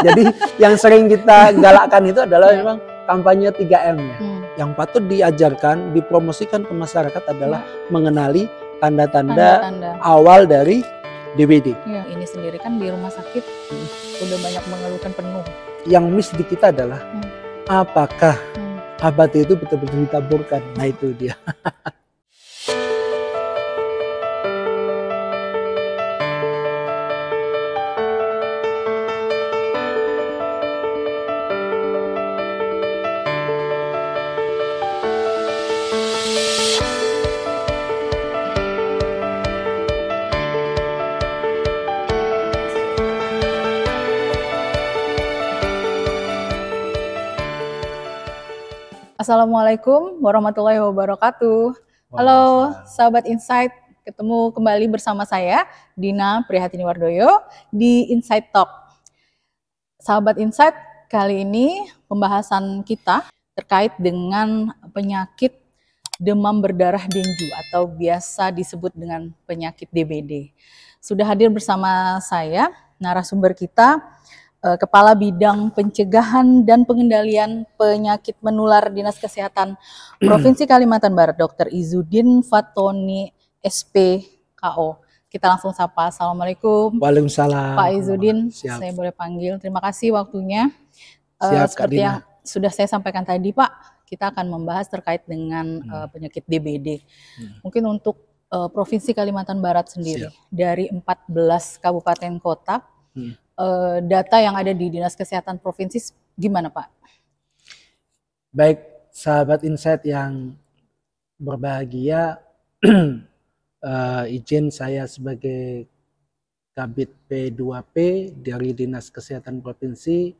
Jadi yang sering kita galakkan itu adalah memang kampanye 3M ya. Yang patut diajarkan, dipromosikan ke masyarakat adalah mengenali tanda-tanda awal dari DBD. Ya, ini sendiri kan di rumah sakit udah banyak mengeluhkan penuh. Yang miss di kita adalah apakah obat itu betul-betul ditaburkan? Nah itu dia. Assalamualaikum warahmatullahi wabarakatuh. Halo sahabat Insight, ketemu kembali bersama saya Dina Prihatiniwardoyo di Insight Talk. Sahabat Insight, kali ini pembahasan kita terkait dengan penyakit demam berdarah dengue atau biasa disebut dengan penyakit DBD. Sudah hadir bersama saya narasumber kita, Kepala Bidang Pencegahan dan Pengendalian Penyakit Menular Dinas Kesehatan Provinsi Kalimantan Barat, Dr. Izudin Fatoni, SPKO. Kita langsung sapa. Assalamualaikum. Waalaikumsalam. Pak Izudin, Siap. saya boleh panggil. Terima kasih waktunya. Siap, seperti yang sudah saya sampaikan tadi, Pak, kita akan membahas terkait dengan penyakit DBD. Mungkin untuk Provinsi Kalimantan Barat sendiri, dari 14 kabupaten kota, data yang ada di Dinas Kesehatan Provinsi gimana, Pak? Baik, sahabat Insight yang berbahagia, izin saya sebagai Kabid P2P dari Dinas Kesehatan Provinsi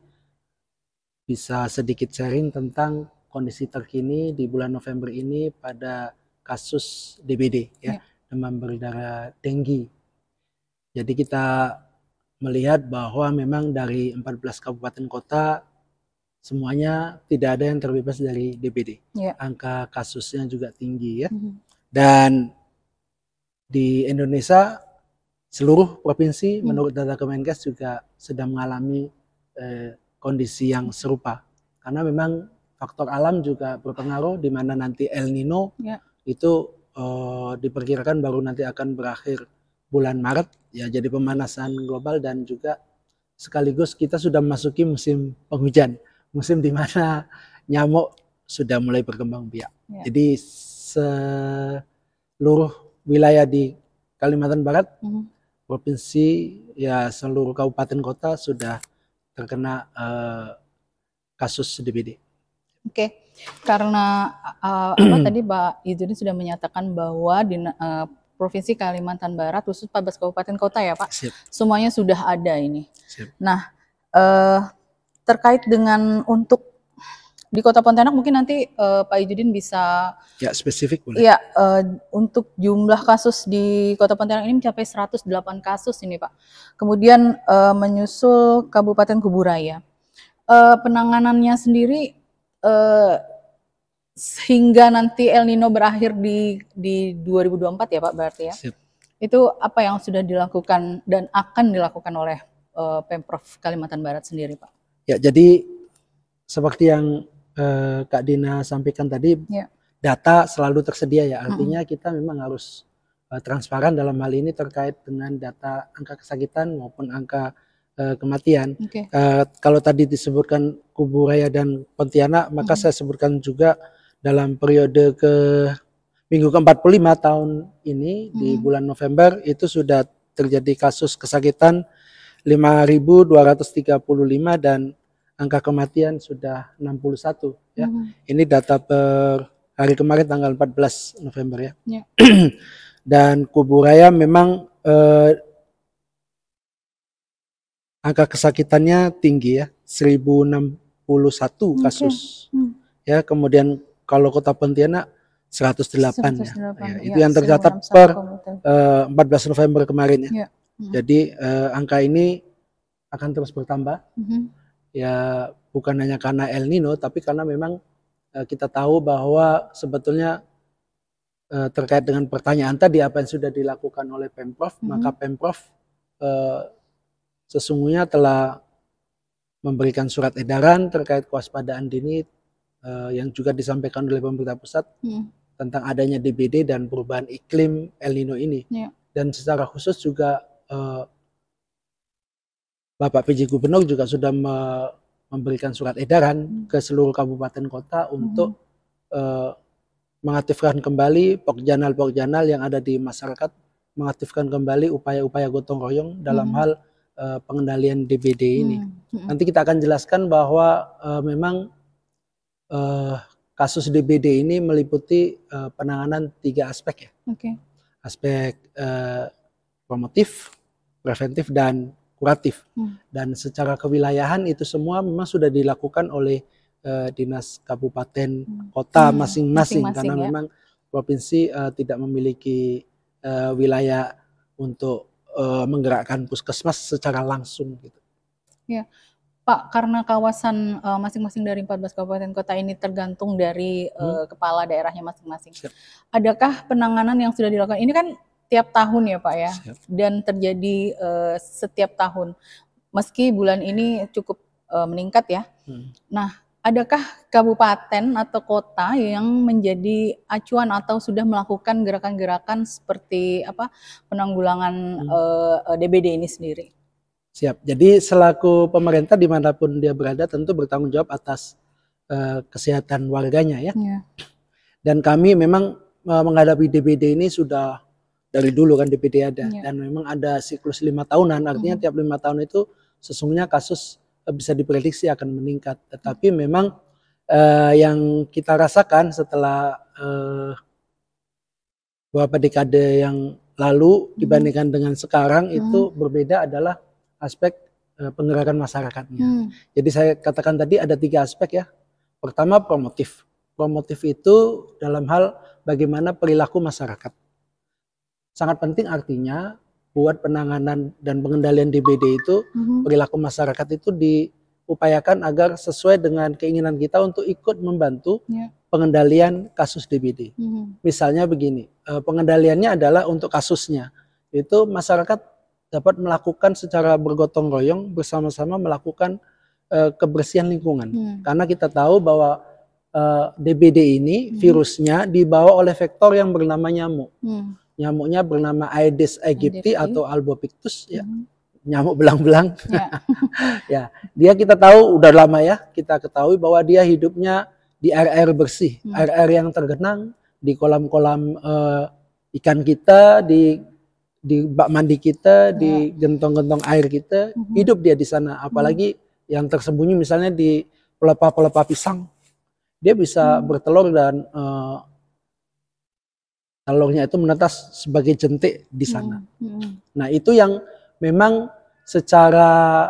bisa sedikit sharing tentang kondisi terkini di bulan November ini pada kasus DBD, demam berdarah dengue. Jadi kita melihat bahwa memang dari 14 kabupaten kota semuanya tidak ada yang terbebas dari DBD. Angka kasusnya juga tinggi ya. Dan di Indonesia seluruh provinsi menurut data Kemenkes juga sedang mengalami kondisi yang serupa. Karena memang faktor alam juga berpengaruh, di mana nanti El Nino itu diperkirakan baru nanti akan berakhir bulan Maret, ya, jadi pemanasan global dan juga sekaligus kita sudah memasuki musim penghujan, musim di mana nyamuk sudah mulai berkembang biak. Jadi seluruh wilayah di Kalimantan Barat, provinsi, ya seluruh kabupaten kota sudah terkena kasus DBD. Oke, karena tadi Pak Izudin sudah menyatakan bahwa di Provinsi Kalimantan Barat, khusus 14 kabupaten kota ya Pak, semuanya sudah ada ini. Nah, terkait dengan untuk di Kota Pontianak mungkin nanti Pak Izudin bisa spesifik boleh. Ya, untuk jumlah kasus di Kota Pontianak ini mencapai 108 kasus ini Pak. Kemudian menyusul Kabupaten Kuburaya. Penanganannya sendiri hingga nanti El Nino berakhir di 2024 ya Pak berarti ya. Itu apa yang sudah dilakukan dan akan dilakukan oleh Pemprov Kalimantan Barat sendiri Pak? Ya, jadi seperti yang Kak Dina sampaikan tadi, data selalu tersedia ya. Artinya kita memang harus transparan dalam hal ini terkait dengan data angka kesakitan maupun angka kematian. Kalau tadi disebutkan Kuburaya dan Pontianak, maka saya sebutkan juga dalam periode minggu ke-45 tahun ini di bulan November itu sudah terjadi kasus kesakitan 5.235 dan angka kematian sudah 61 ya. Ini data per hari kemarin tanggal 14 November ya. Dan Kuburaya memang angka kesakitannya tinggi ya, 1061 kasus. Ya, kemudian kalau Kota Pontianak 108 ya. Itu yang tercatat per 14 November kemarin ya. Jadi angka ini akan terus bertambah. Ya, bukan hanya karena El Nino, tapi karena memang kita tahu bahwa sebetulnya terkait dengan pertanyaan tadi apa yang sudah dilakukan oleh Pemprov, maka Pemprov sesungguhnya telah memberikan surat edaran terkait kewaspadaan dini yang juga disampaikan oleh pemerintah pusat tentang adanya DBD dan perubahan iklim El Nino ini. Dan secara khusus juga Bapak PJ Gubernur juga sudah memberikan surat edaran ke seluruh kabupaten kota untuk mengaktifkan kembali pokjanal-pokjanal yang ada di masyarakat, mengaktifkan kembali upaya-upaya gotong royong dalam hal pengendalian DBD ini. Nanti kita akan jelaskan bahwa memang kasus DBD ini meliputi penanganan 3 aspek ya. Aspek promotif, preventif, dan kuratif. Dan secara kewilayahan itu semua memang sudah dilakukan oleh dinas kabupaten kota masing-masing karena memang provinsi tidak memiliki wilayah untuk menggerakkan puskesmas secara langsung gitu. Ya, Pak, karena kawasan masing-masing dari 14 kabupaten kota ini tergantung dari kepala daerahnya masing-masing. Adakah penanganan yang sudah dilakukan? Ini kan tiap tahun ya Pak ya, dan terjadi setiap tahun. Meski bulan ini cukup meningkat ya. Nah, adakah kabupaten atau kota yang menjadi acuan atau sudah melakukan gerakan-gerakan seperti apa penanggulangan DBD ini sendiri? Siap. Jadi selaku pemerintah dimanapun dia berada tentu bertanggung jawab atas kesehatan warganya ya. Dan kami memang menghadapi DBD ini sudah dari dulu kan DBD ada dan memang ada siklus 5 tahunan, artinya tiap 5 tahun itu sesungguhnya kasus bisa diprediksi akan meningkat. Tetapi memang yang kita rasakan setelah beberapa dekade yang lalu dibandingkan dengan sekarang itu berbeda adalah aspek penggerakan masyarakatnya. Jadi saya katakan tadi ada 3 aspek ya. Pertama promotif. Promotif itu dalam hal bagaimana perilaku masyarakat. Sangat penting artinya buat penanganan dan pengendalian DBD itu perilaku masyarakat itu diupayakan agar sesuai dengan keinginan kita untuk ikut membantu pengendalian kasus DBD. Misalnya begini, pengendaliannya adalah untuk kasusnya itu masyarakat dapat melakukan secara bergotong royong bersama-sama melakukan kebersihan lingkungan. Karena kita tahu bahwa DBD ini virusnya dibawa oleh vektor yang bernama nyamuk. Nyamuknya bernama Aedes aegypti atau Albopictus ya. Nyamuk belang-belang. Ya, dia kita tahu udah lama ya, kita ketahui bahwa dia hidupnya di air-air bersih, air-air yang tergenang, di kolam-kolam ikan kita, di bak mandi kita, di gentong-gentong air kita, hidup dia di sana. Apalagi yang tersembunyi misalnya di pelepah-pelepah pisang. Dia bisa bertelur dan telurnya itu menetas sebagai jentik di sana. Nah itu yang memang secara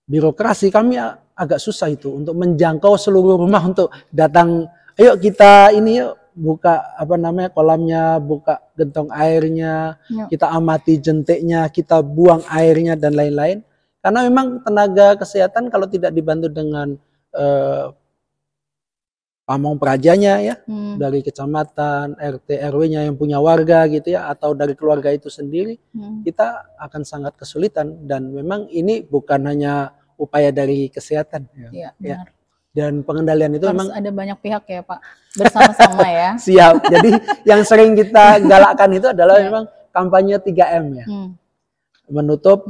birokrasi kami agak susah itu untuk menjangkau seluruh rumah untuk datang. Ayo kita ini yuk buka apa namanya kolamnya, buka gentong airnya, kita amati jentiknya, kita buang airnya dan lain-lain. Karena memang tenaga kesehatan kalau tidak dibantu dengan pamong prajanya ya, dari kecamatan, RT, RW-nya yang punya warga gitu ya, atau dari keluarga itu sendiri, kita akan sangat kesulitan. Dan memang ini bukan hanya upaya dari kesehatan ya. Dan pengendalian itu harus memang ada banyak pihak ya Pak, bersama-sama ya. Siap. Jadi yang sering kita galakkan itu adalah memang kampanye 3M ya. Menutup,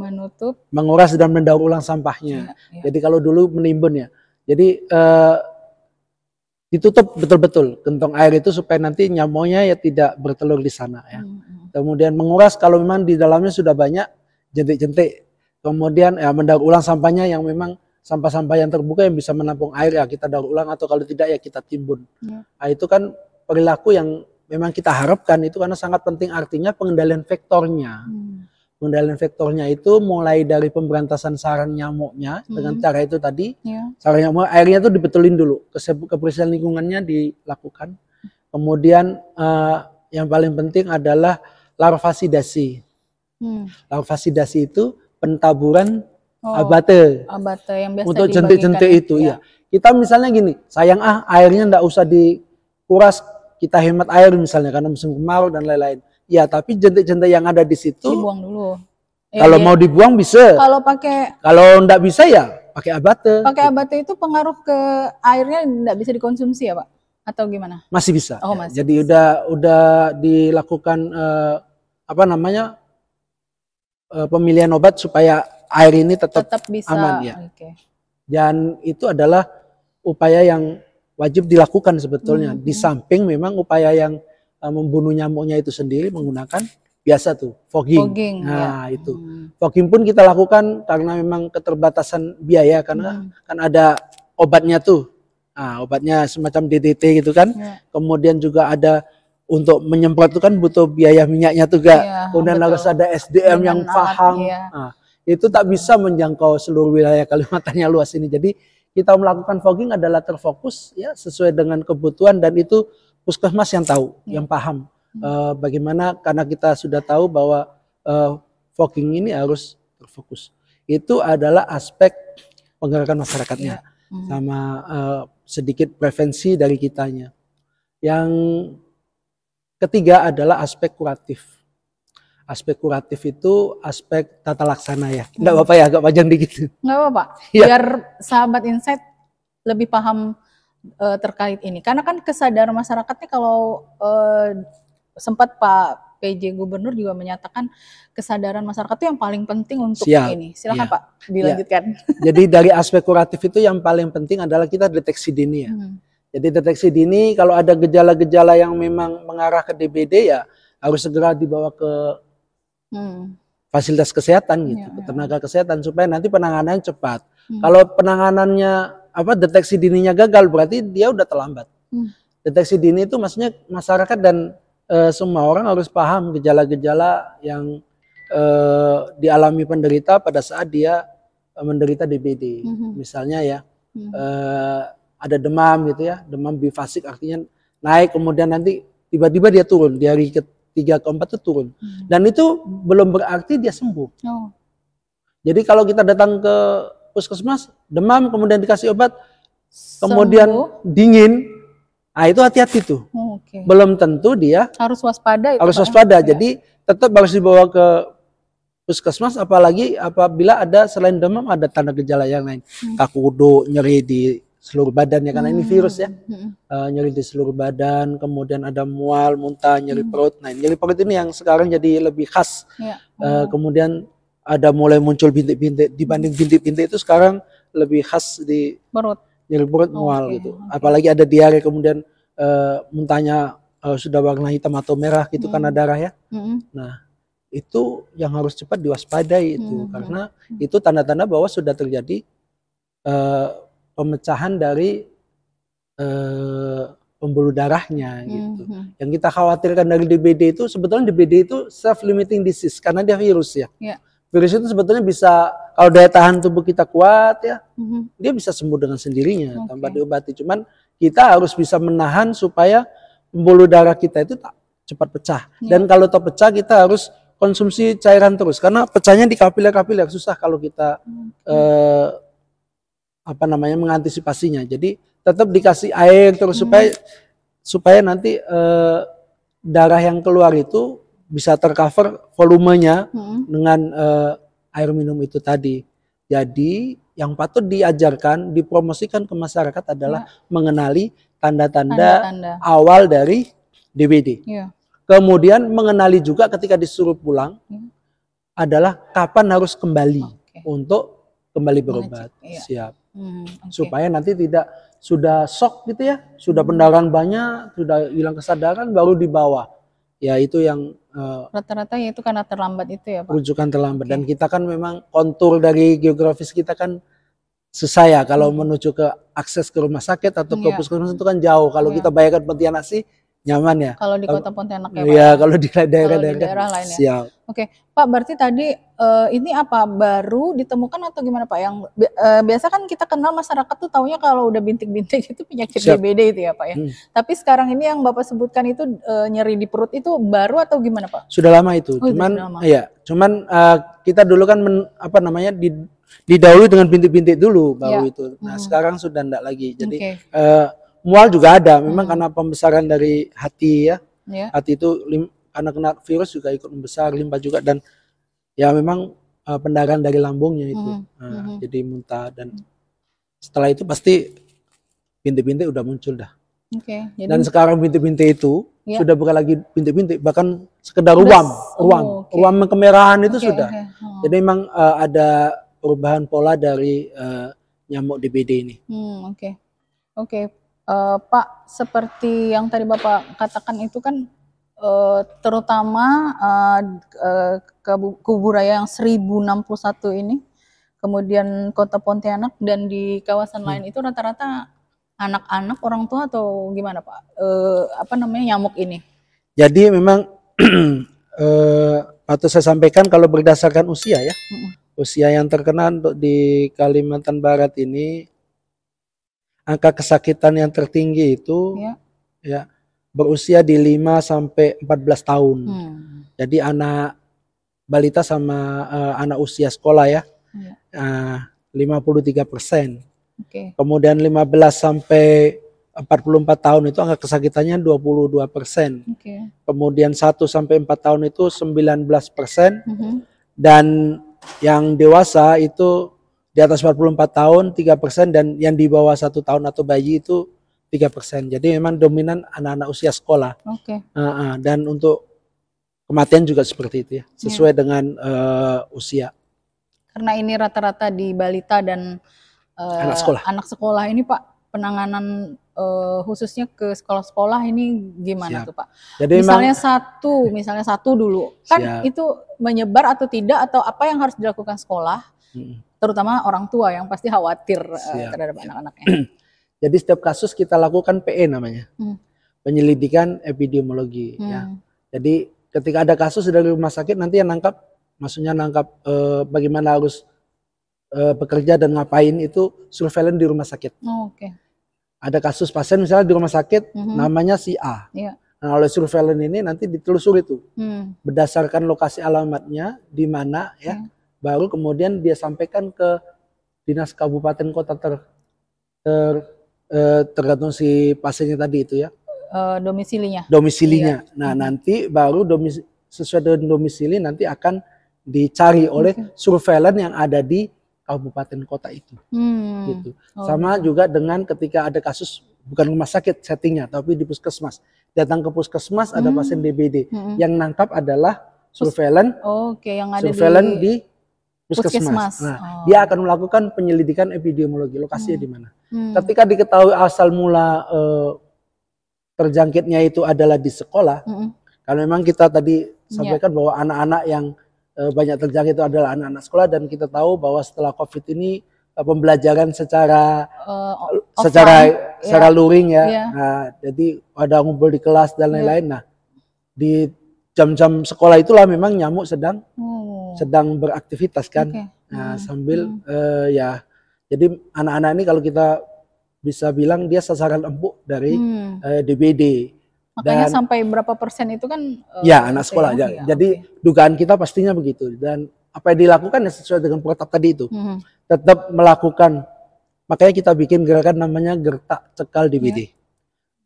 menguras dan mendaur ulang sampahnya. Jadi kalau dulu menimbun ya. Jadi ditutup betul-betul gentong air itu supaya nanti nyamuknya ya tidak bertelur di sana ya. Kemudian menguras kalau memang di dalamnya sudah banyak jentik-jentik. Kemudian ya mendaur ulang sampahnya yang memang sampah-sampah yang terbuka yang bisa menampung air ya kita daur ulang atau kalau tidak ya kita timbun. Nah itu kan perilaku yang memang kita harapkan itu karena sangat penting artinya pengendalian vektornya. Pengendalian vektornya itu mulai dari pemberantasan sarang nyamuknya dengan cara itu tadi. Sarang nyamuk airnya itu dibetulin dulu, kebersihan lingkungannya dilakukan. Kemudian yang paling penting adalah larvasidasi. Larvasidasi itu pentaburan abate yang biasa untuk jentik-jentik itu ya. Kita misalnya gini, sayang airnya ndak usah dikuras, kita hemat air misalnya karena musim kemarau dan lain-lain. Ya, tapi jentik-jentik yang ada di situ dibuang dulu. Ya, kalau mau dibuang bisa. Kalau pakai, kalau nggak bisa ya pakai abate. Pakai abate itu pengaruh ke airnya nggak bisa dikonsumsi ya Pak? Atau gimana? Masih bisa. Oh, Ya. masih Jadi bisa. udah dilakukan apa namanya pemilihan obat supaya air ini tetap bisa aman ya. Okay. Dan itu adalah upaya yang wajib dilakukan sebetulnya. Di samping memang upaya yang membunuh nyamuknya itu sendiri menggunakan biasa tuh fogging. Nah itu fogging pun kita lakukan karena memang keterbatasan biaya karena kan ada obatnya tuh. Nah, obatnya semacam DDT gitu kan. Kemudian juga ada untuk menyemprot itu kan butuh biaya minyaknya tuh gak. Kemudian harus ada SDM yang paham. Nah, itu tak bisa menjangkau seluruh wilayah Kalimantan yang luas ini. Jadi kita melakukan fogging adalah terfokus ya sesuai dengan kebutuhan dan itu puskesmas yang tahu, yang paham bagaimana karena kita sudah tahu bahwa fogging ini harus terfokus. Itu adalah aspek penggerakan masyarakatnya sama sedikit prevensi dari kitanya. Yang ketiga adalah aspek kuratif. Aspek kuratif itu aspek tata laksana ya. Enggak apa-apa ya, agak panjang dikit. Enggak apa-apa. Biar sahabat Insight lebih paham terkait ini. Karena kan kesadaran masyarakatnya kalau sempat Pak PJ Gubernur juga menyatakan kesadaran masyarakat itu yang paling penting untuk ini. Silakan Pak, dilanjutkan. Jadi dari aspek kuratif itu yang paling penting adalah kita deteksi dini ya. Jadi deteksi dini kalau ada gejala-gejala yang memang mengarah ke DBD ya harus segera dibawa ke fasilitas kesehatan gitu, ke tenaga kesehatan supaya nanti penanganannya cepat. Kalau penanganannya deteksi dininya gagal berarti dia udah terlambat. Deteksi dini itu maksudnya masyarakat dan semua orang harus paham gejala-gejala yang dialami penderita pada saat dia menderita DBD. Misalnya ya ada demam gitu ya, demam bifasik artinya naik kemudian nanti tiba-tiba dia turun di hari ketiga keempat itu turun dan itu belum berarti dia sembuh. Jadi kalau kita datang ke puskesmas demam kemudian dikasih obat kemudian dingin, nah itu hati-hati tuh. Belum tentu dia harus waspada. Harus waspada. Jadi tetap harus dibawa ke puskesmas apalagi apabila ada selain demam ada tanda gejala yang lain, kaku kuduk, nyeri di seluruh badan ya karena ini virus ya, nyeri di seluruh badan, kemudian ada mual, muntah, nyeri perut. Nah nyeri perut ini yang sekarang jadi lebih khas. Kemudian ada mulai muncul bintik-bintik, dibanding bintik-bintik itu sekarang lebih khas di perut, nyeri perut, mual gitu. Apalagi ada diare kemudian muntahnya sudah warna hitam atau merah gitu karena darah ya. Nah itu yang harus cepat diwaspadai itu karena itu tanda-tanda bahwa sudah terjadi pemecahan dari pembuluh darahnya gitu. Yang kita khawatirkan dari DBD itu sebetulnya DBD itu self-limiting disease karena dia virus ya. Virus itu sebetulnya bisa kalau daya tahan tubuh kita kuat ya, dia bisa sembuh dengan sendirinya tanpa diobati. Cuman kita harus bisa menahan supaya pembuluh darah kita itu tak cepat pecah. Dan kalau terpecah kita harus konsumsi cairan terus karena pecahnya di kapiler-kapiler susah kalau kita mengantisipasinya. Jadi tetap dikasih air terus supaya nanti darah yang keluar itu bisa tercover volumenya dengan air minum itu tadi. Jadi yang patut diajarkan, dipromosikan ke masyarakat adalah mengenali tanda-tanda awal dari DBD. Kemudian mengenali juga ketika disuruh pulang adalah kapan harus kembali untuk kembali berobat. Siap. Supaya nanti tidak sudah shock gitu ya, sudah pendarahan banyak, sudah hilang kesadaran baru dibawa. Ya itu yang rata-rata ya itu karena terlambat itu ya Pak. Rujukan terlambat dan kita kan memang kontur dari geografis kita kan susah ya kalau menuju ke akses ke rumah sakit atau ke puskesmas itu kan jauh. Kalau kita bayangkan Pontianak sih nyaman ya. Kalau di kota Pontianak ya Pak. Iya, kalau di daerah-daerah lain ya. Siap. Oke, Pak berarti tadi ini apa baru ditemukan atau gimana Pak? Yang biasa kan kita kenal masyarakat tuh taunya kalau udah bintik-bintik itu penyakit DBD itu ya Pak ya. Tapi sekarang ini yang Bapak sebutkan itu nyeri di perut itu baru atau gimana Pak? Sudah lama itu. Cuman kita dulu kan didahului dengan bintik-bintik dulu baru itu. Nah, sekarang sudah enggak lagi. Jadi mual juga ada, memang karena pembesaran dari hati ya. Hati itu karena kena virus juga ikut membesar, limpa juga dan ya memang pendarahan dari lambungnya itu. Jadi muntah, dan setelah itu pasti bintik-bintik udah muncul dah. Jadi, dan sekarang bintik-bintik itu sudah bukan lagi bintik-bintik, bahkan sekedar ruam kemerahan itu sudah. Jadi memang ada perubahan pola dari nyamuk DBD ini. Pak, seperti yang tadi Bapak katakan itu kan terutama Kuburaya yang 1061 ini, kemudian Kota Pontianak, dan di kawasan lain itu rata-rata anak-anak, orang tua, atau gimana Pak? Nyamuk ini? Jadi memang patut saya sampaikan kalau berdasarkan usia ya, usia yang terkena untuk di Kalimantan Barat ini, angka kesakitan yang tertinggi itu ya berusia di 5 sampai 14 tahun. Jadi anak balita sama anak usia sekolah ya, 53%. Kemudian 15 sampai 44 tahun itu angka kesakitannya 22%. Kemudian 1 sampai 4 tahun itu 19%. Dan yang dewasa itu di atas 44 tahun 3%, dan yang di bawah 1 tahun atau bayi itu 3%. Jadi memang dominan anak-anak usia sekolah. Dan untuk kematian juga seperti itu ya, sesuai dengan usia. Karena ini rata-rata di balita dan anak sekolah ini Pak, penanganan khususnya ke sekolah-sekolah ini gimana tuh Pak? Jadi misalnya satu dulu kan itu menyebar atau tidak, atau apa yang harus dilakukan sekolah, terutama orang tua yang pasti khawatir terhadap anak-anaknya. Jadi setiap kasus kita lakukan PE namanya, penyelidikan epidemiologi. Ya. Jadi ketika ada kasus dari rumah sakit, nanti yang nangkap, maksudnya nangkap bagaimana harus bekerja dan ngapain itu surveillance di rumah sakit. Ada kasus pasien misalnya di rumah sakit, namanya si A. Nah, oleh surveillance ini nanti ditelusuri itu berdasarkan lokasi alamatnya di mana ya, baru kemudian dia sampaikan ke dinas kabupaten kota tergantung si pasiennya tadi itu ya. Domisilinya. Nah, nanti baru sesuai dengan domisili nanti akan dicari oleh surveillance yang ada di kabupaten kota itu. Gitu. Sama juga dengan ketika ada kasus bukan rumah sakit settingnya, tapi di puskesmas. Datang ke puskesmas ada pasien DBD. Yang nangkap adalah surveillance. Yang ada surveillance di puskesmas. Nah, dia akan melakukan penyelidikan epidemiologi, lokasinya di mana. Ketika diketahui asal mula terjangkitnya itu adalah di sekolah, kalau memang kita tadi sampaikan bahwa anak-anak yang banyak terjangkit itu adalah anak-anak sekolah, dan kita tahu bahwa setelah COVID ini pembelajaran secara luring ya. Nah, jadi ada ngumpul di kelas dan lain-lain. Nah, di jam-jam sekolah itulah memang nyamuk sedang beraktivitas kan. Nah, sambil jadi anak-anak ini kalau kita bisa bilang dia sasaran empuk dari DBD. Makanya sampai berapa persen itu kan anak sekolah. Jadi dugaan kita pastinya begitu, dan apa yang dilakukan sesuai dengan protap tadi itu. Tetap melakukan, makanya kita bikin gerakan namanya Gertak Cekal DBD.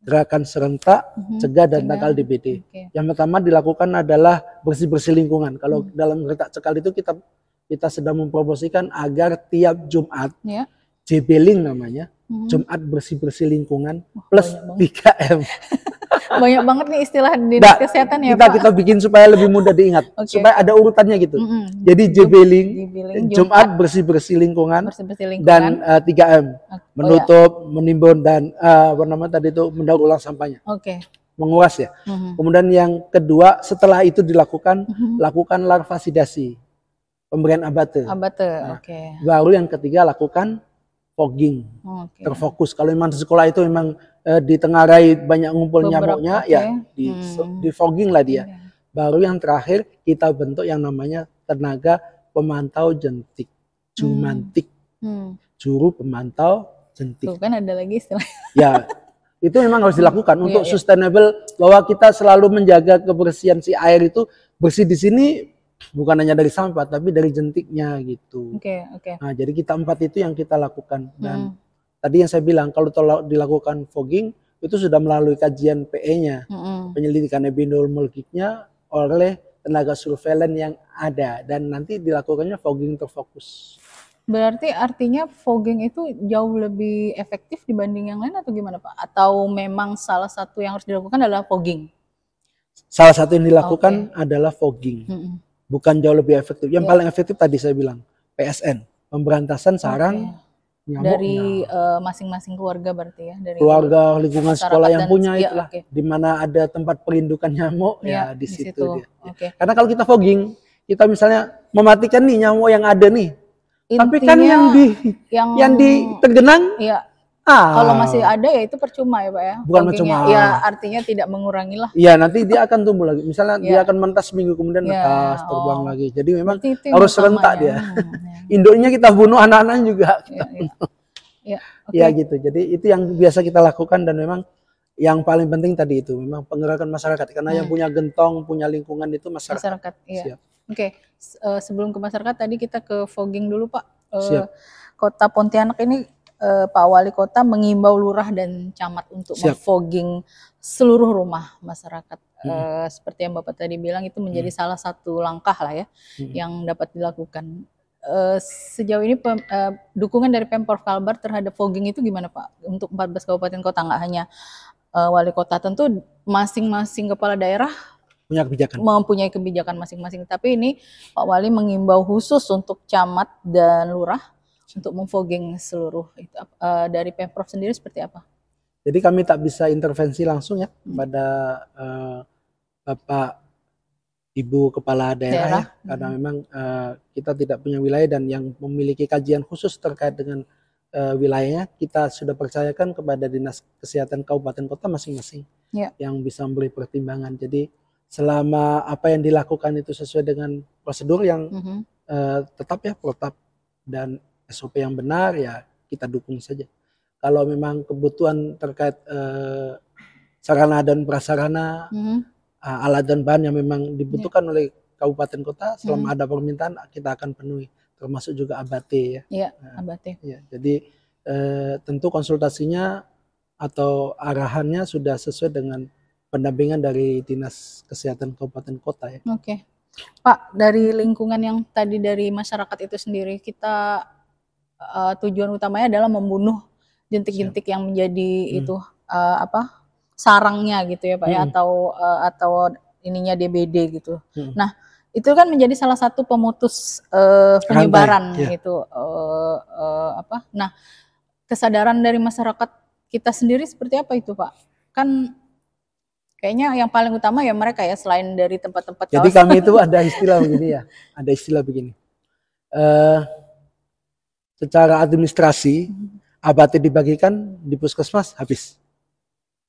Gerakan serentak cegah dan tangkal DBD. Yang pertama dilakukan adalah bersih-bersih lingkungan. Kalau dalam Gertak Cekal itu kita sedang mempromosikan agar tiap Jumat JBLING namanya, Jumat bersih-bersih lingkungan plus 3M. Banyak banget nih istilah dinas kesehatan ya Pak. Kita bikin supaya lebih mudah diingat, supaya ada urutannya gitu. Jadi JBLING, Jumat bersih-bersih lingkungan, dan 3M, menutup, menimbun, dan tadi itu mendaur ulang sampahnya. Menguras ya. Kemudian yang kedua, setelah itu dilakukan, lakukan larvasidasi, pemberian abate. Baru yang ketiga lakukan fogging, terfokus. Kalau memang di sekolah itu memang ditengarai banyak ngumpul nyamuknya, di fogging lah dia. Baru yang terakhir kita bentuk yang namanya tenaga pemantau jentik, jumantik, juru pemantau jentik. Tuh kan ada lagi istilah. Ya, itu memang harus dilakukan untuk sustainable, bahwa kita selalu menjaga kebersihan si air itu bersih di sini. Bukan hanya dari sampah, tapi dari jentiknya gitu. Nah, jadi kita 4 itu yang kita lakukan. Dan tadi yang saya bilang, kalau dilakukan fogging, itu sudah melalui kajian PE-nya, penyelidikan epidemiologiknya oleh tenaga surveillance yang ada, dan nanti dilakukannya fogging terfokus. Berarti artinya fogging itu jauh lebih efektif dibanding yang lain atau gimana Pak? Atau memang salah satu yang harus dilakukan adalah fogging? Salah satu yang dilakukan adalah fogging. Bukan jauh lebih efektif. Yang paling efektif tadi saya bilang, PSN, pemberantasan sarang nyamuk. Dari masing-masing keluarga berarti ya? Dari keluarga, lingkungan sekolah yang punya itulah. Di mana ada tempat perindukan nyamuk, ya di situ dia. Karena kalau kita fogging, kita misalnya mematikan nih nyamuk yang ada nih. Intinya, tapi kan yang tergenang, kalau masih ada ya itu percuma ya Pak ya. Bukan percuma. Ya artinya tidak mengurangi lah. Iya, nanti dia akan tumbuh lagi. Misalnya dia akan mentas seminggu kemudian netas, terbang lagi. Jadi memang harus serentak dia. Induknya kita bunuh, anak-anaknya juga. Ya gitu. Jadi itu yang biasa kita lakukan, dan memang yang paling penting tadi itu memang penggerakan masyarakat, karena yang punya gentong, punya lingkungan itu masyarakat. Iya. Oke, sebelum ke masyarakat tadi kita ke fogging dulu Pak. Kota Pontianak ini Pak Wali Kota mengimbau lurah dan camat untuk memfogging seluruh rumah masyarakat. Seperti yang Bapak tadi bilang, itu menjadi salah satu langkah lah ya yang dapat dilakukan. Sejauh ini dukungan dari Pemprov Kalbar terhadap fogging itu gimana Pak? Untuk 14 kabupaten kota, nggak hanya wali kota, tentu masing-masing kepala daerah mempunyai kebijakan masing-masing. Tapi ini Pak Wali mengimbau khusus untuk camat dan lurah untuk memfogging seluruh itu. Dari Pemprov sendiri seperti apa? Jadi kami tak bisa intervensi langsung ya pada Bapak Ibu Kepala Daerah ya, karena memang kita tidak punya wilayah, dan yang memiliki kajian khusus terkait dengan wilayahnya kita sudah percayakan kepada Dinas Kesehatan Kabupaten Kota masing-masing yang bisa memberi pertimbangan. Jadi selama apa yang dilakukan itu sesuai dengan prosedur yang tetap ya, protap dan SOP yang benar, ya kita dukung saja. Kalau memang kebutuhan terkait sarana dan prasarana, alat dan bahan yang memang dibutuhkan oleh kabupaten kota, selama ada permintaan kita akan penuhi, termasuk juga abate ya. Abate. Ya, jadi tentu konsultasinya atau arahannya sudah sesuai dengan pendampingan dari Dinas Kesehatan Kabupaten Kota ya. Pak, dari lingkungan yang tadi dari masyarakat itu sendiri, kita tujuan utamanya adalah membunuh jentik-jentik yang menjadi itu sarangnya gitu ya Pak ya, atau ininya DBD gitu. Nah, itu kan menjadi salah satu pemutus penyebaran itu Nah, kesadaran dari masyarakat kita sendiri seperti apa itu Pak? Kan kayaknya yang paling utama ya mereka ya, selain dari tempat-tempat. Jadi kami itu ada istilah begini ya, ada istilah begini. Secara administrasi, abate dibagikan di puskesmas habis,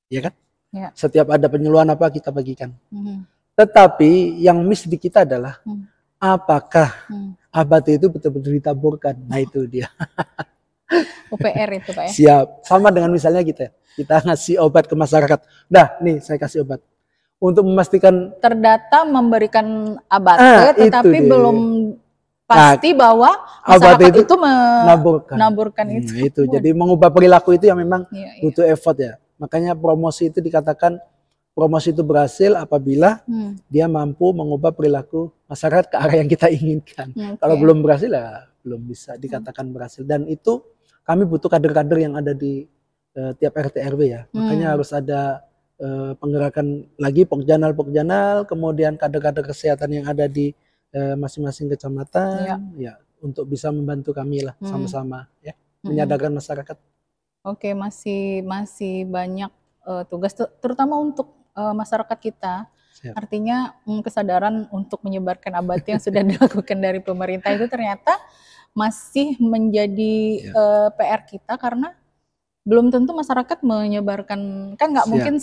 ya kan? Setiap ada penyuluhan apa kita bagikan. Tetapi yang miss di kita adalah apakah abate itu betul-betul ditaburkan? Nah itu dia. UPR itu Pak ya. Siap. Sama dengan misalnya kita ngasih obat ke masyarakat. Dah, nih saya kasih obat. Untuk memastikan terdata memberikan abate, tetapi belum pasti bahwa masyarakat itu menaburkan itu. Nah, itu. Jadi mengubah perilaku itu yang memang butuh effort ya. Makanya promosi itu dikatakan promosi itu berhasil apabila dia mampu mengubah perilaku masyarakat ke arah yang kita inginkan. Kalau belum berhasil ya belum bisa dikatakan berhasil. Dan itu kami butuh kader-kader yang ada di tiap RT RW ya. Makanya harus ada penggerakan lagi pokjanal, kemudian kader-kader kesehatan yang ada di masing-masing kecamatan ya, untuk bisa membantu kami lah sama-sama ya, menyadarkan masyarakat. Masih banyak tugas terutama untuk masyarakat kita. Artinya kesadaran untuk menyebarkan abate yang sudah dilakukan dari pemerintah itu ternyata masih menjadi PR kita, karena belum tentu masyarakat menyebarkan, kan nggak mungkin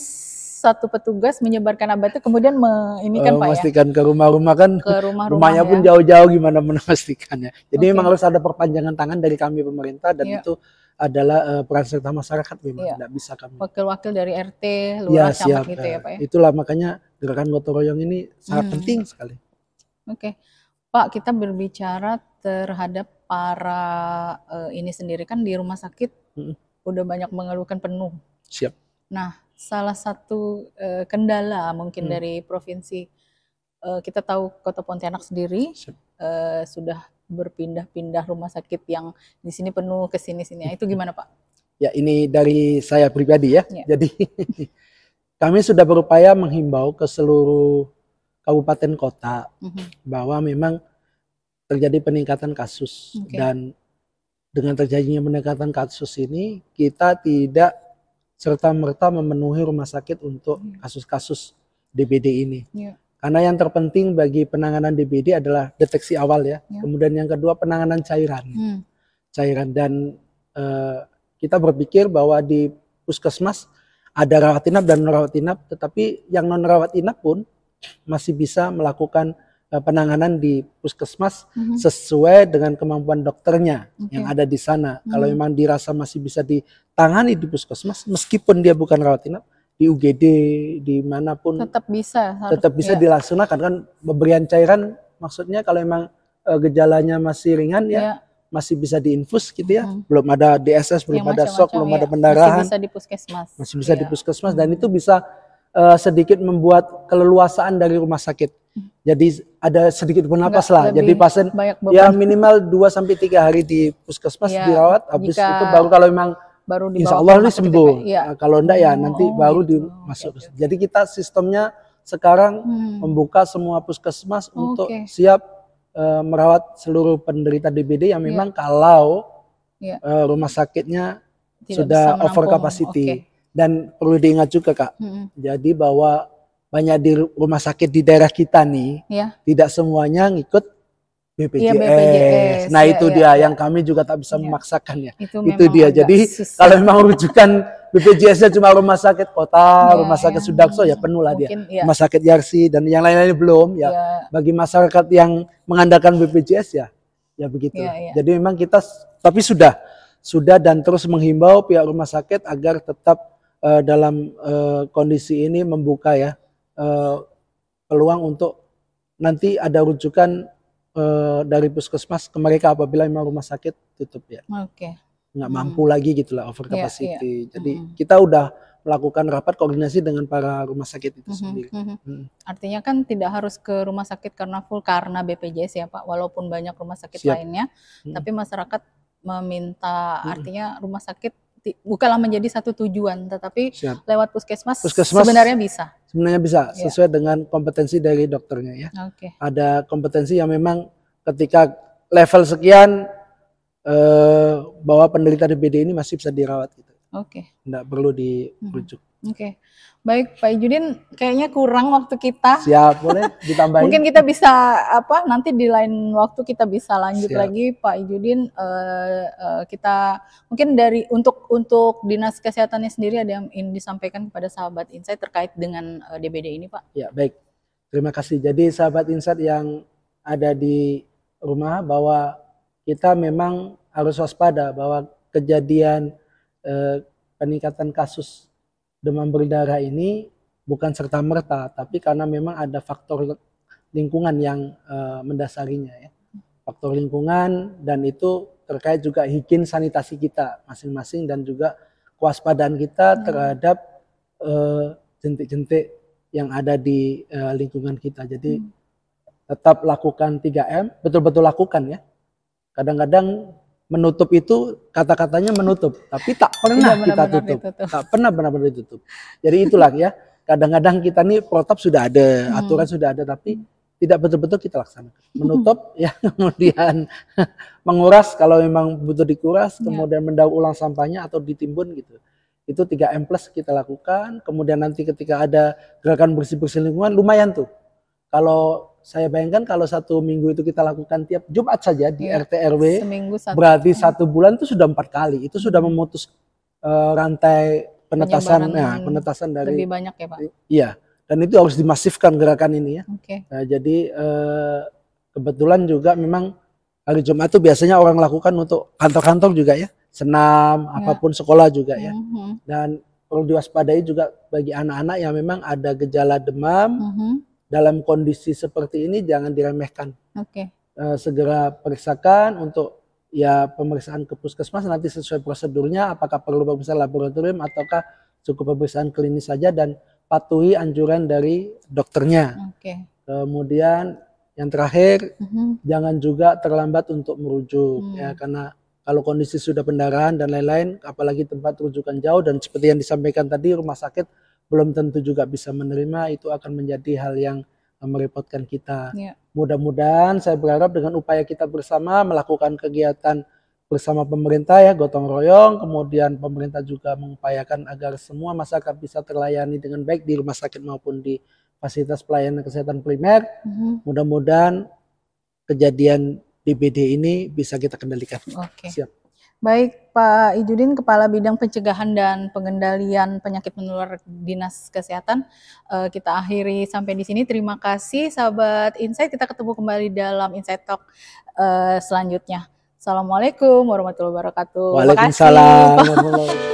satu petugas menyebarkan abate kemudian Pak memastikan ke rumah-rumah kan, rumahnya pun jauh-jauh, gimana memastikannya. Jadi memang harus ada perpanjangan tangan dari kami pemerintah, dan itu adalah peran serta masyarakat, memang tidak bisa kami. Wakil-wakil dari RT, lurah, camat gitu ya Pak ya. Itulah makanya gerakan gotong royong ini sangat penting sekali. Pak, kita berbicara terhadap para ini sendiri kan di rumah sakit udah banyak mengeluhkan penuh. Nah, salah satu kendala mungkin dari provinsi kita tahu Kota Pontianak sendiri sudah berpindah-pindah rumah sakit yang di sini penuh ke sini-sini. Itu gimana Pak? Ya, ini dari saya pribadi ya. Ya. Jadi kami sudah berupaya menghimbau ke seluruh kabupaten kota bahwa memang terjadi peningkatan kasus. Dan dengan terjadinya peningkatan kasus ini, kita tidak serta-merta memenuhi rumah sakit untuk kasus-kasus DBD ini. Karena yang terpenting bagi penanganan DBD adalah deteksi awal ya. Kemudian yang kedua penanganan cairan. Cairan dan kita berpikir bahwa di puskesmas ada rawat inap dan non rawat inap, tetapi yang non rawat inap pun masih bisa melakukan penanganan di puskesmas sesuai dengan kemampuan dokternya yang ada di sana. Kalau memang dirasa masih bisa ditangani di puskesmas, meskipun dia bukan rawat inap, di UGD dimanapun tetap bisa dilaksanakan kan. Pemberian cairan maksudnya kalau memang gejalanya masih ringan ya masih bisa diinfus gitu ya. Belum ada DSS, belum ada shock, belum ada pendarahan. Masih bisa di puskesmas. Masih bisa di puskesmas dan itu bisa sedikit membuat keleluasaan dari rumah sakit. Jadi ada sedikit bernapas lah. Jadi pasien ya minimal 2-3 hari di puskesmas dirawat. Habis itu baru kalau memang insya Allah ini sembuh. Kalau enggak ya nanti baru dimasuk. Jadi kita sistemnya sekarang membuka semua puskesmas untuk siap merawat seluruh penderita DBD yang memang kalau rumah sakitnya sudah over capacity. Dan perlu diingat juga Kak, jadi bahwa banyak di rumah sakit di daerah kita nih, tidak semuanya ngikut BPJS. Nah itu dia yang kami juga tak bisa memaksakan ya. Itu dia. Jadi kalau memang rujukan BPJS-nya cuma rumah sakit kota, rumah sakit Sudarso ya penuh lah dia. Rumah sakit Yarsi dan yang lain-lain belum ya. Bagi masyarakat yang mengandalkan BPJS ya begitu. Jadi memang kita tapi sudah dan terus menghimbau pihak rumah sakit agar tetap dalam kondisi ini membuka ya peluang untuk nanti ada rujukan dari puskesmas ke mereka apabila memang rumah sakit tutup ya. Nggak mampu lagi gitulah over capacity. Jadi kita udah melakukan rapat koordinasi dengan para rumah sakit itu sendiri. Artinya kan tidak harus ke rumah sakit karena full karena BPJS ya Pak, walaupun banyak rumah sakit lainnya, tapi masyarakat meminta artinya rumah sakit bukanlah menjadi satu tujuan, tetapi lewat puskesmas sebenarnya bisa. Sebenarnya bisa, sesuai dengan kompetensi dari dokternya ya. Ada kompetensi yang memang ketika level sekian bahwa penderita DBD ini masih bisa dirawat gitu. Nggak perlu dirujuk. Baik Pak Ijudin, kayaknya kurang waktu kita. Siap, boleh ditambahin. Mungkin kita bisa nanti di lain waktu kita bisa lanjut lagi Pak Ijudin. Kita mungkin dari untuk Dinas Kesehatannya sendiri ada yang ingin disampaikan kepada sahabat Insight terkait dengan DBD ini Pak? Ya baik, terima kasih. Jadi sahabat Insight yang ada di rumah bahwa kita memang harus waspada bahwa kejadian peningkatan kasus demam berdarah ini bukan serta-merta, tapi karena memang ada faktor lingkungan yang mendasarinya ya. Faktor lingkungan dan itu terkait juga higien sanitasi kita masing-masing dan juga kewaspadaan kita terhadap jentik-jentik yang ada di lingkungan kita. Jadi tetap lakukan 3M, betul-betul lakukan ya. Kadang-kadang menutup itu kata-katanya menutup, tapi tak pernah kita tutup. Tak pernah benar-benar ditutup. Jadi itulah ya, kadang-kadang kita nih protap sudah ada, aturan sudah ada, tapi tidak betul-betul kita laksanakan. Menutup ya, kemudian menguras kalau memang butuh dikuras, kemudian mendaur ulang sampahnya atau ditimbun gitu. Itu 3M plus kita lakukan, kemudian nanti ketika ada gerakan bersih-bersih lingkungan lumayan tuh. Kalau saya bayangkan kalau 1 minggu itu kita lakukan tiap Jumat saja di RT RW, berarti 1 bulan itu sudah 4 kali. Itu sudah memutus rantai penetasan, penetasan dari lebih banyak ya Pak. Iya, dan itu harus dimasifkan gerakan ini ya. Nah, jadi kebetulan juga memang hari Jumat itu biasanya orang lakukan untuk kantor-kantor juga ya, senam, apapun sekolah juga ya. Dan perlu diwaspadai juga bagi anak-anak yang memang ada gejala demam. Dalam kondisi seperti ini jangan diremehkan. Segera periksakan untuk ya pemeriksaan ke puskesmas nanti sesuai prosedurnya, apakah perlu pemeriksaan laboratorium ataukah cukup pemeriksaan klinis saja dan patuhi anjuran dari dokternya. Kemudian yang terakhir, jangan juga terlambat untuk merujuk ya, karena kalau kondisi sudah pendarahan dan lain-lain, apalagi tempat rujukan jauh dan seperti yang disampaikan tadi, rumah sakit belum tentu juga bisa menerima, itu akan menjadi hal yang merepotkan kita. Mudah-mudahan saya berharap dengan upaya kita bersama melakukan kegiatan bersama pemerintah ya, gotong royong, kemudian pemerintah juga mengupayakan agar semua masyarakat bisa terlayani dengan baik di rumah sakit maupun di fasilitas pelayanan kesehatan primer. Mudah-mudahan kejadian DBD ini bisa kita kendalikan. Siap. Baik, Pak Ijudin, Kepala Bidang Pencegahan dan Pengendalian Penyakit Menular Dinas Kesehatan. Kita akhiri sampai di sini. Terima kasih, sahabat Insight. Kita ketemu kembali dalam Insight Talk selanjutnya. Assalamualaikum warahmatullahi wabarakatuh. Waalaikumsalam warahmatullahi wabarakatuh.